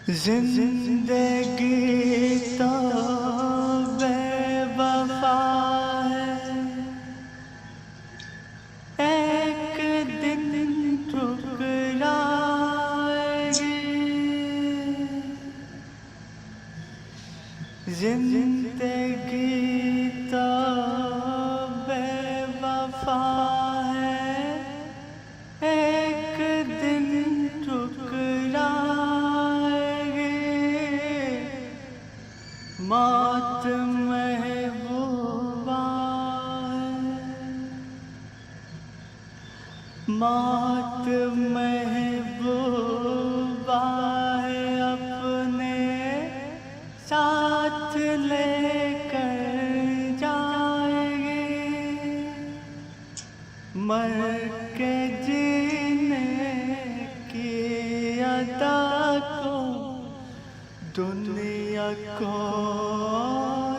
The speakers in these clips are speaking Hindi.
जिंदगी तो बेवफा है, एक दिन ठुकराएगी। जिंदगी तो बेवफा है, एक दिन ठुकराएगी। मौत महबूबा है, मौत महबूबा है, अपने साथ लेकर जाएगी। मर के जीने की अदा को दुनिया को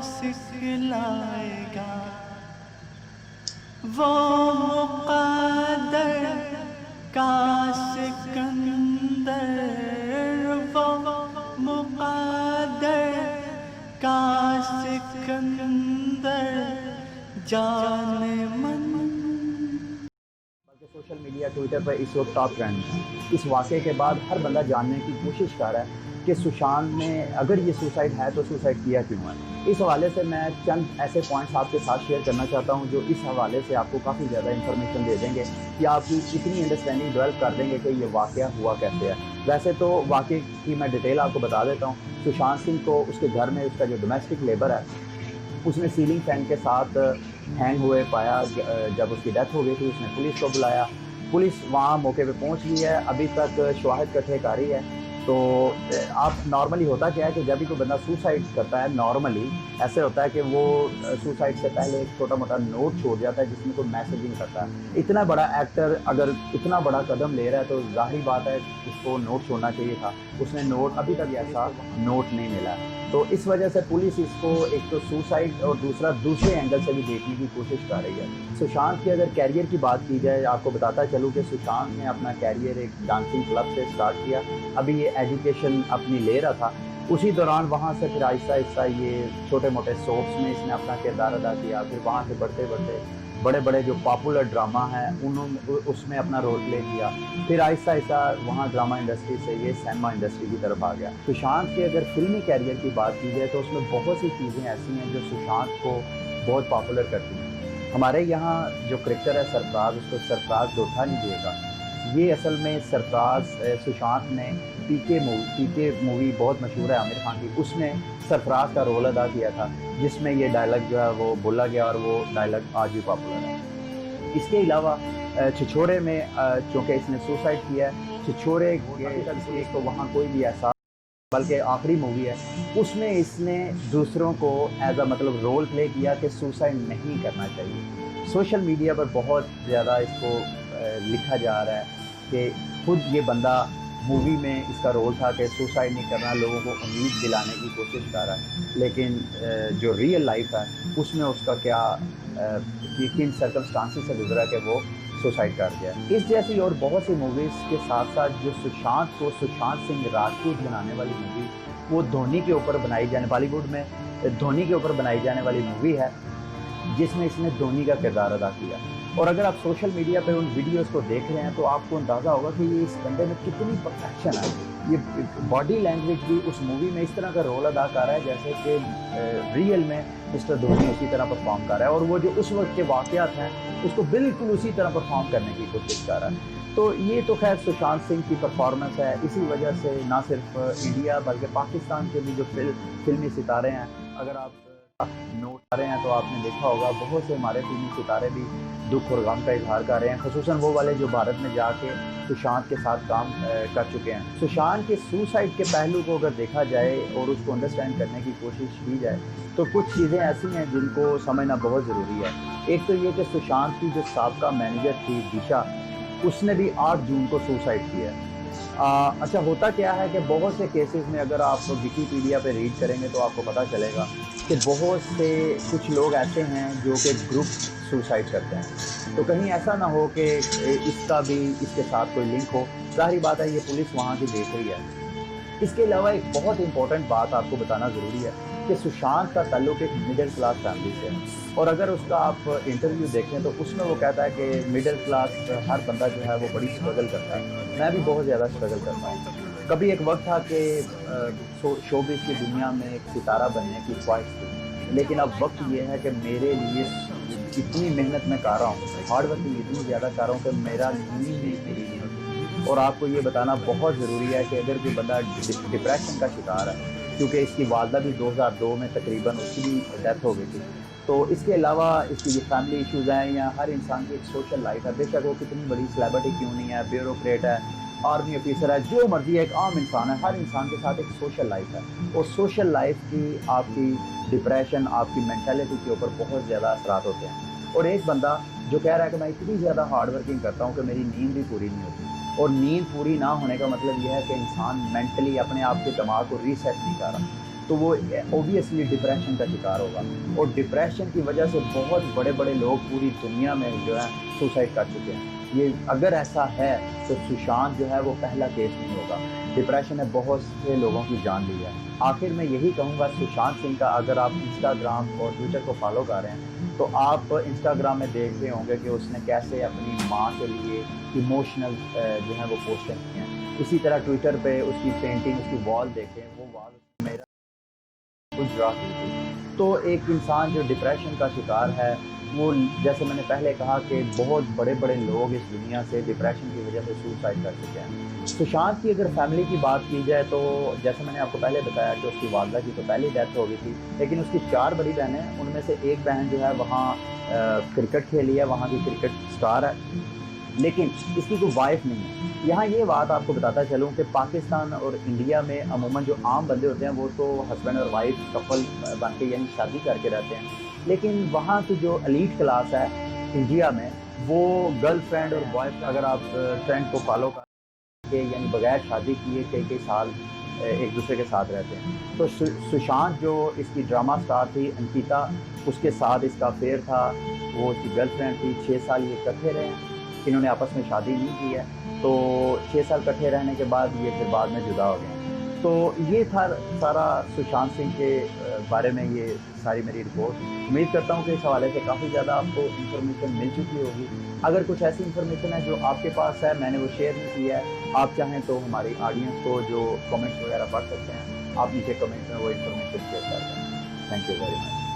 सिखलाएगा। वो मुक़द्दर का सिकंदर, वो मुक़द्दर का सिकंदर जाने मन। सोशल मीडिया ट्विटर पर इस वक्त टॉप ट्रेंड है। इस वाक़े के बाद हर बंदा जानने की कोशिश कर रहा है कि सुशांत ने अगर ये सुसाइड है तो सुसाइड किया क्यों है। इस हवाले से मैं चंद ऐसे पॉइंट्स आपके साथ शेयर करना चाहता हूँ जो इस हवाले से आपको काफ़ी ज़्यादा इन्फॉर्मेशन दे देंगे कि आपकी इतनी अंडरस्टैंडिंग डेवलप कर देंगे कि ये वाक़या हुआ कैसे है। वैसे तो वाक़े की मैं डिटेल आपको बता देता हूँ। सुशांत सिंह को उसके घर में उसका जो डोमेस्टिक लेबर है उसने सीलिंग फैन के साथ हैंग हुए पाया। जब उसकी डेथ हो गई थी उसने पुलिस को बुलाया। पुलिस वहाँ मौके पे पहुँच गई है। अभी तक शवाहिद इकट्ठे कर रही है। तो आप नॉर्मली होता क्या है कि जब भी कोई बंदा सुसाइड करता है नॉर्मली ऐसे होता है कि वो सुसाइड से पहले एक छोटा मोटा नोट छोड़ जाता है जिसमें कोई मैसेजिंग करता है। इतना बड़ा एक्टर अगर इतना बड़ा कदम ले रहा है तो जाहिर बात है उसको नोट छोड़ना चाहिए था। उसने नोट अभी तक ऐसा नोट नहीं मिला। तो इस वजह से पुलिस इसको एक तो सुसाइड और दूसरा दूसरे एंगल से भी देखने की कोशिश कर रही है। सुशांत के अगर कैरियर की बात की जाए आपको बताता चलूँ कि सुशांत ने अपना कैरियर एक डांसिंग क्लब से स्टार्ट किया। अभी ये एजुकेशन अपनी ले रहा था। उसी दौरान वहाँ से फिर आहिस्ता आहिस्ता ये छोटे मोटे सोप्स में इसने अपना किरदार अदा किया। फिर वहाँ से बढ़ते बढ़ते बड़े बड़े जो पॉपुलर ड्रामा हैं उन्होंने उसमें अपना रोल प्ले किया। फिर आहिस्ता आहिस्ता वहाँ ड्रामा इंडस्ट्री से ये सिनेमा इंडस्ट्री की तरफ आ गया। सुशांत के अगर फिल्मी कैरियर की बात की जाए तो उसमें बहुत सी चीज़ें ऐसी हैं जो सुशांत को बहुत पॉपुलर करती हैं। हमारे यहाँ जो क्रिकेटर है सरफराज, उसको सरफराज धोखा नहीं देगा। ये असल में सरफराज सुशांत ने पीके मूवी बहुत मशहूर है आमिर खान की, उसमें सरफराज का रोल अदा किया था जिसमें ये डायलॉग जो है वो बोला गया और वो डायलॉग आज भी पॉपुलर है। इसके अलावा छिछोरे में चूँकि इसने सुसाइड किया है, छिछोरे तो वहाँ कोई भी ऐसा बल्कि आखिरी मूवी है उसमें इसने दूसरों को एज अ मतलब रोल प्ले किया कि सुसाइड नहीं करना चाहिए। सोशल मीडिया पर बहुत ज़्यादा इसको लिखा जा रहा है कि खुद ये बंदा मूवी में इसका रोल था कि सुसाइड नहीं करना, लोगों को उम्मीद दिलाने की कोशिश कर रहा है। लेकिन जो रियल लाइफ है उसमें उसका क्या किन सर्कमस्टांसेस से गुजरा कि वो सुसाइड कर गया। इस जैसी और बहुत सी मूवीज़ के साथ साथ जो सुशांत को सुशांत सिंह राजपूत बनाने वाली मूवी वो धोनी के ऊपर बनाई जाने बॉलीवुड में धोनी के ऊपर बनाई जाने वाली मूवी है जिसमें इसने धोनी का किरदार अदा किया। और अगर आप सोशल मीडिया पर उन वीडियोस को देख रहे हैं तो आपको अंदाज़ा होगा कि ये इस बंदे में कितनी परफेक्शन है। ये बॉडी लैंग्वेज भी उस मूवी में इस तरह का रोल अदा कर रहा है जैसे कि रियल में मिस्टर धोनी उसी तरह परफॉर्म कर रहा है और वो जो उस वक्त के वाक़यात हैं उसको बिल्कुल उसी तरह परफॉर्म करने की कोशिश कर रहा है। तो ये तो खैर सुशांत सिंह की परफॉर्मेंस है। इसी वजह से ना सिर्फ इंडिया बल्कि पाकिस्तान के भी जो फिल्मी सितारे हैं, अगर आप नोट कर रहे हैं तो आपने देखा होगा बहुत से हमारे फिल्मी सितारे भी दुख और गम का इजहार कर रहे हैं, खुसूसन वो वाले जो भारत में जाके सुशांत के साथ काम कर चुके हैं। सुशांत के सुसाइड के पहलू को अगर देखा जाए और उसको अंडरस्टैंड करने की कोशिश की जाए तो कुछ चीज़ें ऐसी हैं जिनको समझना बहुत ज़रूरी है। एक तो ये कि सुशांत की जो साबका मैनेजर थी दिशा, उसने भी 8 जून को सुसाइड किया। अच्छा होता क्या है कि बहुत से केसेस में अगर आप विकीपीडिया पे रीड करेंगे तो आपको पता चलेगा कि बहुत से कुछ लोग ऐसे हैं जो कि ग्रुप सुसाइड करते हैं। तो कहीं ऐसा ना हो कि इसका भी इसके साथ कोई लिंक हो। ज़ाहिर बात है ये पुलिस वहाँ की देख रही है। इसके अलावा एक बहुत इंपॉर्टेंट बात आपको बताना ज़रूरी है कि सुशांत का ताल्लुक एक मिडिल क्लास फैमिली से है, और अगर उसका आप इंटरव्यू देखें तो उसमें वो कहता है कि मिडिल क्लास हर बंदा जो है वो बड़ी स्ट्रगल करता है। मैं भी बहुत ज़्यादा स्ट्रगल करता हूँ। कभी एक वक़्त था कि शोबिज़ की दुनिया में एक सितारा बनने की ख्वाहिश थी, लेकिन अब वक़्त ये है कि मेरे लिए इतनी मेहनत मैं कर रहा हूँ, हार्ड वर्किंग इतनी ज़्यादा कर रहा हूँ कि मेरा नींद भी पूरी नहीं होती। और आपको ये बताना बहुत ज़रूरी है कि अगर कोई बंदा डिप्रेशन का शिकार है, क्योंकि इसकी वालदा भी 2002 में तकरीबन उसकी भी डेथ हो गई थी। तो इसके अलावा इसकी जो फैमिली इश्यूज़ हैं, या हर इंसान की एक सोशल लाइफ है, बेशक वो कितनी बड़ी सेलिब्रिटी क्यों नहीं है, ब्यूरोक्रेट है, आर्मी ऑफिसर है, जो मर्ज़ी है, एक आम इंसान है, हर इंसान के साथ एक सोशल लाइफ है। और सोशल लाइफ की आपकी डिप्रेशन, आपकी मेंटालिटी के ऊपर बहुत ज़्यादा असरात होते हैं। और एक बंदा जो कह रहा है कि मैं इतनी ज़्यादा हार्ड वर्किंग करता हूँ कि मेरी नींद भी पूरी नहीं होती, और नींद पूरी ना होने का मतलब ये है कि इंसान मेंटली अपने आप के दिमाग को रीसेट नहीं कर रहा, तो वो ऑब्वियसली डिप्रेशन का शिकार होगा। और डिप्रेशन की वजह से बहुत बड़े-बड़े लोग पूरी दुनिया में जो है सुसाइड कर चुके हैं। ये अगर ऐसा है तो सुशांत जो है वो पहला केस नहीं होगा। डिप्रेशन ने बहुत से लोगों की जान ली है। आखिर में यही कहूँगा, सुशांत सिंह का अगर आप इंस्टाग्राम और ट्विटर को फॉलो कर रहे हैं तो आप इंस्टाग्राम में देख रहे होंगे कि उसने कैसे अपनी माँ के लिए इमोशनल जो है वो पोस्टें की हैं। इसी तरह ट्विटर पे उसकी पेंटिंग, उसकी वॉल देखें, वो वॉल मेरा गुजरा हुई थी। तो एक इंसान जो डिप्रेशन का शिकार है, वो जैसे मैंने पहले कहा कि बहुत बड़े-बड़े लोग इस दुनिया से डिप्रेशन की वजह से सुसाइड कर चुके हैं। सुशांत की अगर फैमिली की बात की जाए तो जैसे मैंने आपको पहले बताया कि उसकी वालदा की तो पहले डेथ हो गई थी, लेकिन उसकी 4 बड़ी बहनें हैं, उनमें से एक बहन जो है वहाँ क्रिकेट खेली है, वहाँ की क्रिकेट स्टार है, लेकिन इसकी कोई वाइफ नहीं है। यहाँ ये बात आपको बताता चलूँ कि पाकिस्तान और इंडिया में अमूमन जो आम बंदे होते हैं वो तो हस्बैंड और वाइफ कपल बन के यानी शादी करके रहते हैं, लेकिन वहाँ की जो एलीट क्लास है इंडिया में, वो गर्लफ्रेंड और बॉयफ्रेंड, अगर आप ट्रेंड को फॉलो के यानी बगैर शादी किए कई-कई साल एक दूसरे के साथ रहते हैं। तो सुशांत जो इसकी ड्रामा स्टार थी अंकिता, उसके साथ इसका अफेयर था, वो उसकी गर्लफ्रेंड थी। 6 साल ये इकट्ठे रहे, इन्होंने आपस में शादी नहीं की है, तो 6 साल इकट्ठे रहने के बाद ये फिर बाद में जुदा हो गए। तो ये था सारा सुशांत सिंह के बारे में ये सारी मेरी रिपोर्ट। उम्मीद करता हूँ कि इस हवाले से काफ़ी ज़्यादा आपको इन्फॉर्मेशन मिल चुकी होगी। अगर कुछ ऐसी इन्फॉर्मेशन है जो आपके पास है, मैंने वो शेयर नहीं की है, आप चाहें तो हमारी ऑडियंस को जो कमेंट्स वगैरह पढ़ सकते हैं, आप नीचे कमेंट में वो इन्फॉर्मेशन शेयर कर दें। Thank you very much.